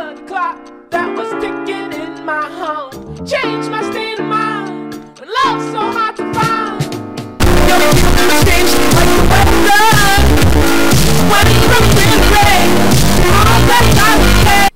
blood clock that was ticking in my home. Changed my state of mind when love's so hard to find. Changed like the weather when it comes in rain.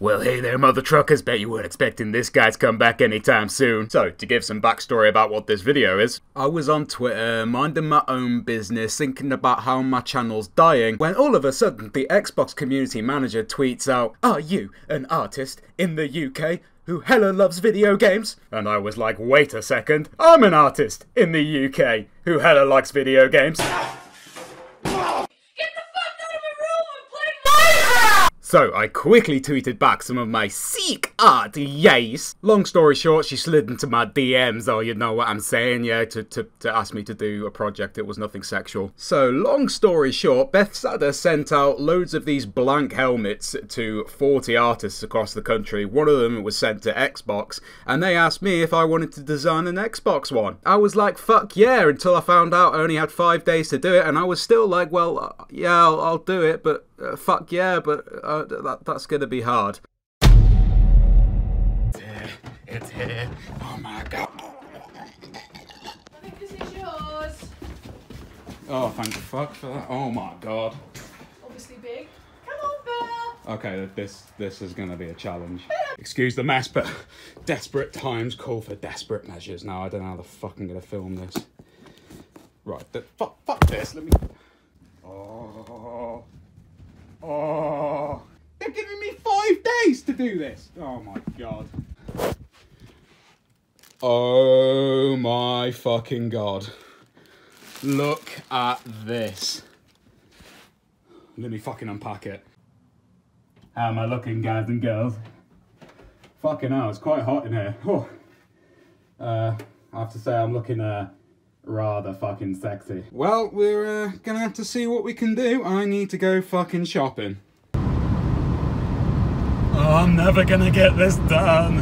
Well, hey there, mother truckers. Bet you weren't expecting this guy to come back anytime soon. So, to give some backstory about what this video is, I was on Twitter, minding my own business, thinking about how my channel's dying, when all of a sudden the Xbox community manager tweets out, "Are you an artist in the UK who hella loves video games?" And I was like, wait a second, I'm an artist in the UK who hella likes video games. So I quickly tweeted back some of my sick art, yes. Long story short, she slid into my DMs, or you know what I'm saying, yeah, to ask me to do a project. It was nothing sexual. So long story short, Beth Sadder sent out loads of these blank helmets to 40 artists across the country. One of them was sent to Xbox, and they asked me if I wanted to design an Xbox one. I was like, fuck yeah, until I found out I only had 5 days to do it, and I was still like, well, yeah, I'll do it, but fuck yeah, but that's gonna be hard. It's here. Oh my god. I think this is yours. Oh, thank fuck for that. Oh my god. Obviously big. Come on, Belle. Okay, this is gonna be a challenge. Excuse the mess, but desperate times call for desperate measures. Now I don't know how the fuck I'm gonna film this. Right, fuck this. Let me. Oh, they're giving me 5 days to do this. Oh my god. Oh my fucking god. Look at this. Let me fucking unpack it. How am I looking, guys and girls? Fucking hell, it's quite hot in here. Oh. I have to say I'm looking rather fucking sexy. Well, we're gonna have to see what we can do. I need to go fucking shopping. Oh, I'm never gonna get this done.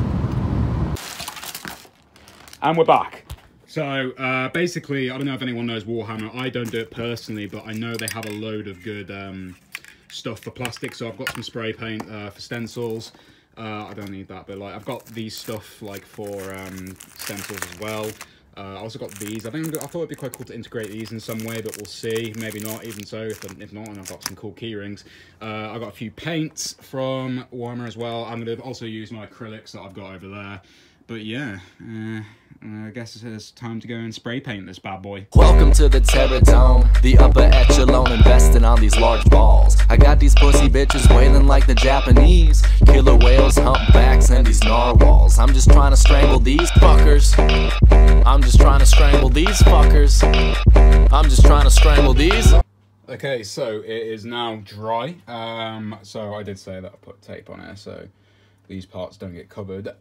And we're back. So, basically, I don't know if anyone knows Warhammer. I don't do it personally, but I know they have a load of good stuff for plastic. So I've got some spray paint for stencils. I don't need that, but like I've got these stuff like for stencils as well. I also got these. I thought it'd be quite cool to integrate these in some way, but we'll see. Maybe not. Even so, if not, and I've got some cool key rings. I got a few paints from Warhammer as well. I'm gonna also use my acrylics that I've got over there. But yeah, I guess it's time to go and spray paint this bad boy. Welcome to the Terror Dome, the upper echelon investing on these large balls. I got these pussy bitches wailing like the Japanese. Killer whales, humpbacks, and these narwhals. I'm just trying to strangle these fuckers. I'm just trying to strangle these fuckers. I'm just trying to strangle these. Okay, so it is now dry. So I did say that I put tape on it, so these parts don't get covered.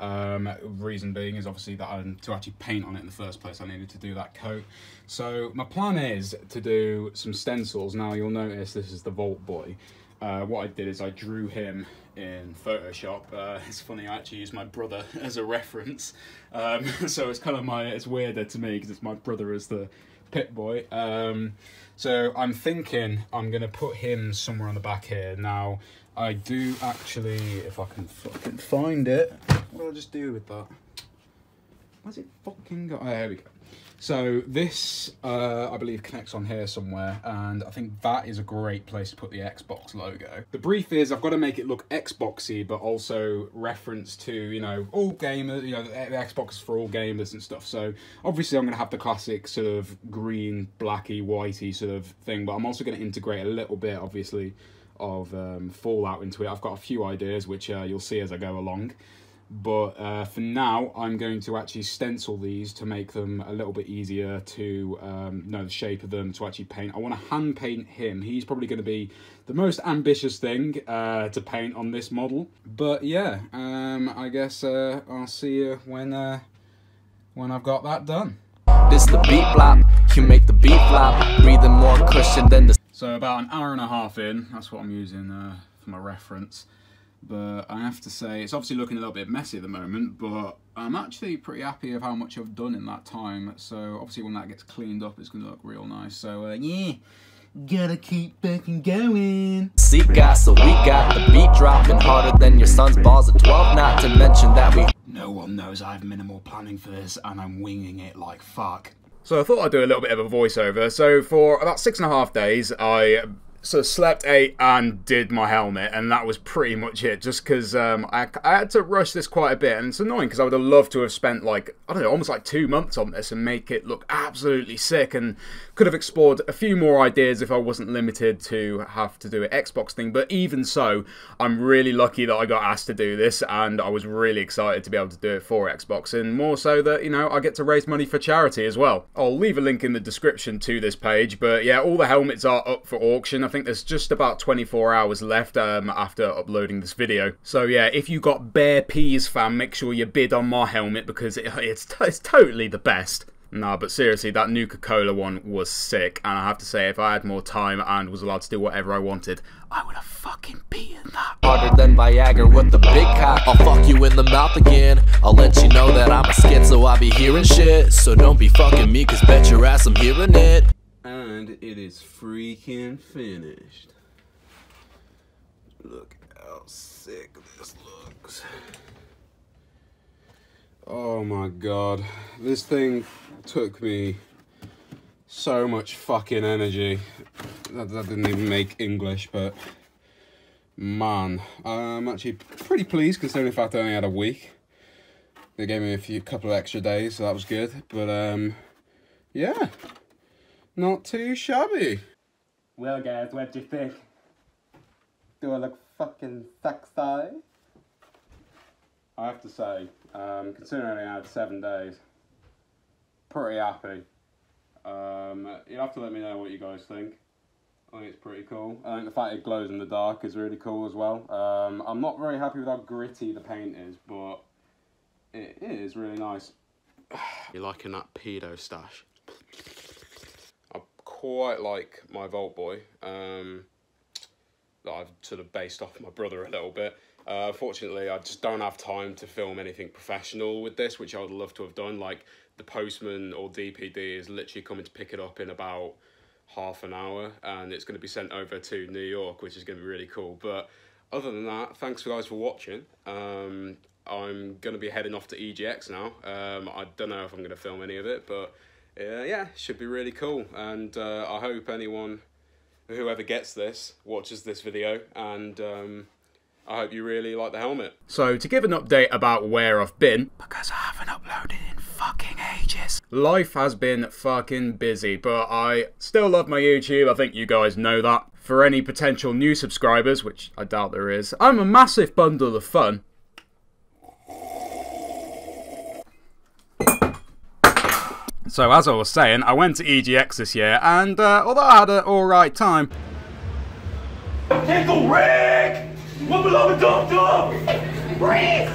Reason being is obviously that to actually paint on it in the first place, I needed to do that coat. So my plan is to do some stencils. Now you'll notice this is the Vault Boy. What I did is I drew him in Photoshop. It's funny, I actually used my brother as a reference. So it's kind of it's weirder to me because it's my brother as the Pit Boy. So I'm thinking I'm gonna put him somewhere on the back here. Now, I do actually, if I can fucking find it, what do I just do with that? Where's it fucking got? Oh, there we go. So this, I believe, connects on here somewhere, and I think that is a great place to put the Xbox logo. The brief is I've got to make it look Xboxy, but also reference to, you know, all gamers, you know, the Xbox is for all gamers and stuff. So obviously I'm going to have the classic sort of green, blacky, whitey sort of thing, but I'm also going to integrate a little bit, obviously, of Fallout into it. I've got a few ideas, which you'll see as I go along. But for now, I'm going to actually stencil these to make them a little bit easier to know the shape of them, to actually paint. I want to hand paint him. He's probably going to be the most ambitious thing to paint on this model. But yeah, I guess I'll see you when I've got that done. This the beat flop, you make the beat flop, breathing more cushion than the... So about an hour and a half in, that's what I'm using for my reference. But I have to say, it's obviously looking a little bit messy at the moment, but I'm actually pretty happy of how much I've done in that time. So obviously when that gets cleaned up, it's going to look real nice. So yeah, Gotta keep fucking going. Seat gas, so we got the beat dropping harder than your son's balls at 12. Not to mention that we. No one knows I have minimal planning for this, and I'm winging it like fuck. So I thought I'd do a little bit of a voiceover. So for about 6.5 days, I sort of slept, ate, and did my helmet, and that was pretty much it. Just because I had to rush this quite a bit, and it's annoying because I would have loved to have spent like, I don't know, almost like 2 months on this and make it look absolutely sick, and could have explored a few more ideas if I wasn't limited to have to do an Xbox thing. But even so, I'm really lucky that I got asked to do this, and I was really excited to be able to do it for Xbox, and more so that, you know, I get to raise money for charity as well. I'll leave a link in the description to this page, but yeah, all the helmets are up for auction. I think there's just about 24 hours left after uploading this video. So yeah, if you got bare peas, fam, make sure you bid on my helmet because it's totally the best. Nah, but seriously, that Nuka-Cola one was sick, and I have to say, if I had more time and was allowed to do whatever I wanted, I would have fucking beaten that. Harder than Viagra with the big cock. I'll fuck you in the mouth again. I'll let you know that I'm a schizo, I be hearing shit. So don't be fucking me, cause bet your ass I'm hearing it. And it is freaking finished. Look how sick this looks. Oh my god. This thing took me so much fucking energy. That didn't even make English, but man, I'm actually pretty pleased considering the fact I only had a week. They gave me a couple of extra days, so that was good. But yeah. Not too shabby. Well guys, what do you think? Do I look fucking sexy? I have to say, considering I had 7 days, pretty happy. You'll have to let me know what you guys think. I think it's pretty cool. I think the fact it glows in the dark is really cool as well. I'm not very happy with how gritty the paint is, but it is really nice. You're liking that pedo stash? Quite like my Vault Boy, that I've sort of based off my brother a little bit. Fortunately, I just don't have time to film anything professional with this, which I would love to have done. Like, the postman or DPD is literally coming to pick it up in about half an hour, and it's going to be sent over to New York, which is going to be really cool. But other than that, thanks guys for watching. I'm going to be heading off to EGX now. I don't know if I'm going to film any of it, but yeah, should be really cool, and I hope whoever gets this watches this video, and I hope you really like the helmet. So to give an update about where I've been, because I haven't uploaded in fucking ages, life has been fucking busy, but I still love my YouTube. I think you guys know that. For any potential new subscribers, which I doubt there is, I'm a massive bundle of fun. So as I was saying, I went to EGX this year, and although I had an alright time, Tickle Rick! What below the dum Rick!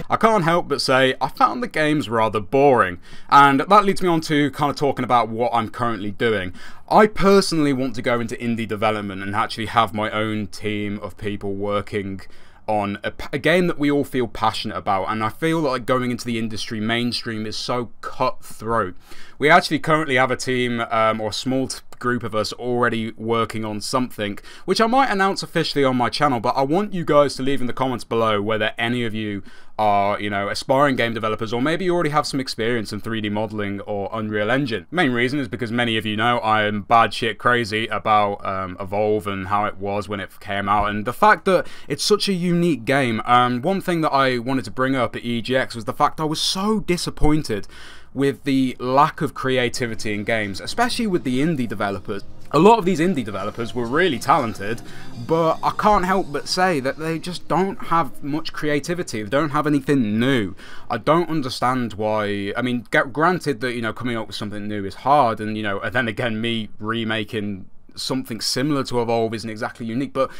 I can't help but say I found the games rather boring, and that leads me on to kind of talking about what I'm currently doing. I personally want to go into indie development and actually have my own team of people working on a game that we all feel passionate about, and I feel like going into the industry mainstream is so cutthroat. We actually currently have a team, or a small group of us already working on something, which I might announce officially on my channel, but I want you guys to leave in the comments below whether any of you are, you know, aspiring game developers, or maybe you already have some experience in 3D modeling or Unreal Engine. Main reason is because many of you know I am bad shit crazy about Evolve and how it was when it came out, and the fact that it's such a unique game. One thing that I wanted to bring up at EGX was the fact I was so disappointed with the lack of creativity in games, especially with the indie developers. A lot of these indie developers were really talented, but I can't help but say that they just don't have much creativity. They don't have anything new. I don't understand why. I mean, granted that, you know, coming up with something new is hard, and, you know, and then again, me remaking something similar to Evolve isn't exactly unique, but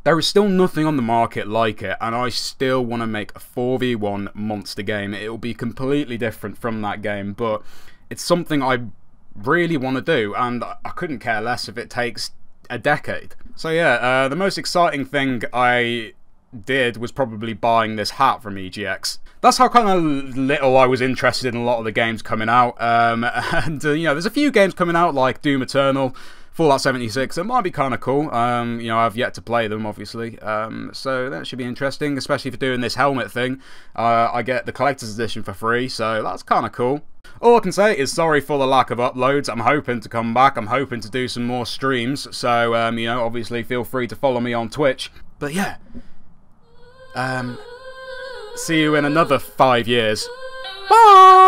there is still nothing on the market like it, and I still want to make a 4v1 monster game. It will be completely different from that game, but it's something I really want to do, and I couldn't care less if it takes a decade. So yeah, the most exciting thing I did was probably buying this hat from EGX. That's how kind of little I was interested in a lot of the games coming out. And you know, there's a few games coming out like Doom Eternal, Fallout 76. It might be kind of cool. You know, I've yet to play them, obviously. So that should be interesting, especially for doing this helmet thing. I get the collector's edition for free, so that's kind of cool. All I can say is sorry for the lack of uploads. I'm hoping to come back. I'm hoping to do some more streams. So, you know, obviously feel free to follow me on Twitch. But yeah. See you in another 5 years. Bye!